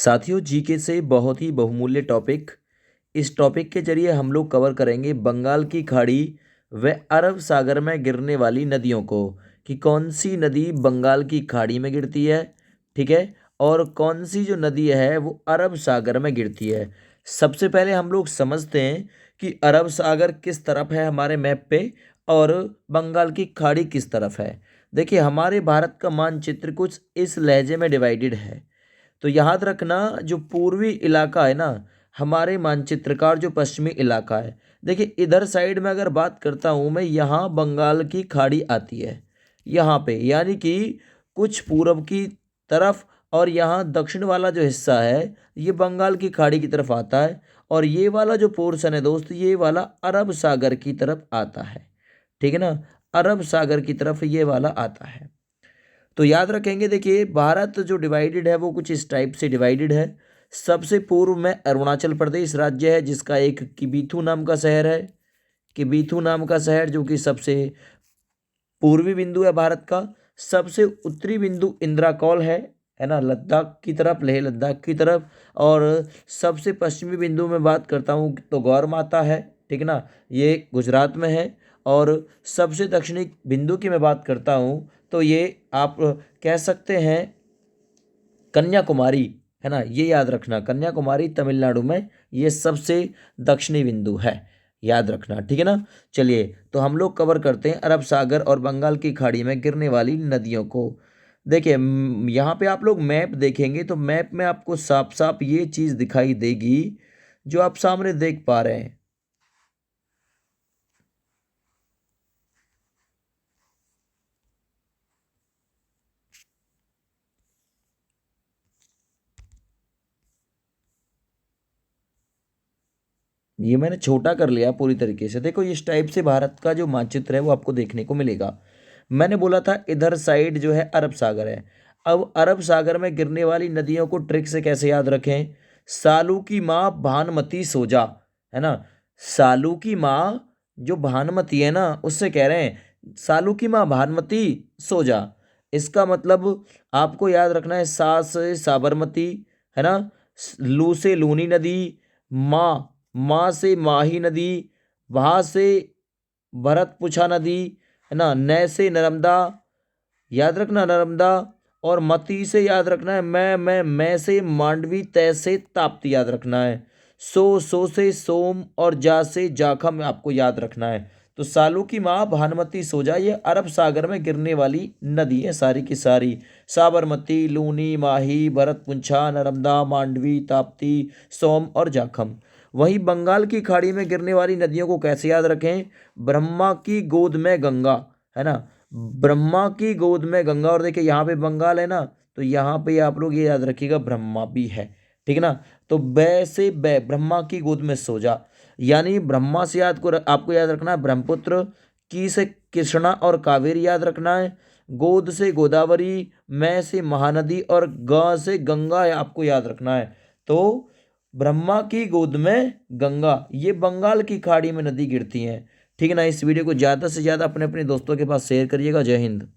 साथियों, जीके से बहुत ही बहुमूल्य टॉपिक। इस टॉपिक के जरिए हम लोग कवर करेंगे बंगाल की खाड़ी व अरब सागर में गिरने वाली नदियों को, कि कौन सी नदी बंगाल की खाड़ी में गिरती है, ठीक है, और कौन सी जो नदी है वो अरब सागर में गिरती है। सबसे पहले हम लोग समझते हैं कि अरब सागर किस तरफ है हमारे मैप पे और बंगाल की खाड़ी किस तरफ है। देखिए, हमारे भारत का मानचित्र कुछ इस लहजे में डिवाइडेड है। तो याद रखना, जो पूर्वी इलाका है ना हमारे मानचित्र का, और जो पश्चिमी इलाका है, देखिए इधर साइड में अगर बात करता हूँ मैं, यहाँ बंगाल की खाड़ी आती है यहाँ पे, यानी कि कुछ पूर्व की तरफ, और यहाँ दक्षिण वाला जो हिस्सा है ये बंगाल की खाड़ी की तरफ आता है, और ये वाला जो पोर्शन है दोस्त, ये वाला अरब सागर की तरफ आता है। ठीक है ना, अरब सागर की तरफ ये वाला आता है। तो याद रखेंगे, देखिए भारत जो डिवाइडेड है वो कुछ इस टाइप से डिवाइडेड है। सबसे पूर्व में अरुणाचल प्रदेश राज्य है, जिसका एक किबीथू नाम का शहर है। किबीथू नाम का शहर जो कि सबसे पूर्वी बिंदु है भारत का। सबसे उत्तरी बिंदु इंद्राकौल है ना, लद्दाख की तरफ, लेह लद्दाख की तरफ। और सबसे पश्चिमी बिंदु में बात करता हूँ तो गौर माता है, ठीक है ना, ये गुजरात में है। और सबसे दक्षिणी बिंदु की मैं बात करता हूँ तो ये आप कह सकते हैं कन्याकुमारी, है ना, ये याद रखना, कन्याकुमारी तमिलनाडु में ये सबसे दक्षिणी बिंदु है, याद रखना, ठीक है ना। चलिए, तो हम लोग कवर करते हैं अरब सागर और बंगाल की खाड़ी में गिरने वाली नदियों को। देखिए, यहाँ पे आप लोग मैप देखेंगे तो मैप में आपको साफ साफ ये चीज़ दिखाई देगी जो आप सामने देख पा रहे हैं। ये मैंने छोटा कर लिया पूरी तरीके से। देखो, इस टाइप से भारत का जो मानचित्र है वो आपको देखने को मिलेगा। मैंने बोला था इधर साइड जो है अरब सागर है। अब अरब सागर में गिरने वाली नदियों को ट्रिक से कैसे याद रखें? सालू की माँ भानुमती सोजा, है ना। सालू की माँ जो भानुमती है ना, उससे कह रहे हैं सालू की माँ भानुमती सोजा। इसका मतलब आपको याद रखना है, सा से साबरमती, है ना, लू से लूनी नदी, माँ माँ से माही नदी, वहाँ से भरतपुछा नदी, है ना, नय से नर्मदा, याद रखना नर्मदा। और मती से याद रखना है मैं से मांडवी, तय से ताप्ती, याद रखना है। सो से सोम, और जा से जाखम आपको याद रखना है। तो सालू की माँ भानुमती सोजा ये अरब सागर में गिरने वाली नदी है सारी की सारी। साबरमती, लूनी, माही, भरतपुंछा, नर्मदा, मांडवी, ताप्ती, सोम और जाखम। वहीं बंगाल की खाड़ी में गिरने वाली नदियों को कैसे याद रखें? ब्रह्मा की गोद में गंगा, है ना, ब्रह्मा की गोद में गंगा। और देखिए यहाँ पे बंगाल है ना, तो यहाँ पे आप लोग ये याद रखिएगा ब्रह्मा भी है, ठीक है ना। तो बै से बै, ब्रह्मा की गोद में सो जा, यानी ब्रह्मा से आपको याद रखना है ब्रह्मपुत्र, की से कृष्णा और कावेरी याद रखना है, गोद से गोदावरी, मैं से महानदी, और ग से गंगा आपको याद रखना है। तो ब्रह्मा की गोद में गंगा, ये बंगाल की खाड़ी में नदी गिरती हैं, ठीक है ना। इस वीडियो को ज़्यादा से ज़्यादा अपने अपने दोस्तों के पास शेयर करिएगा। जय हिंद।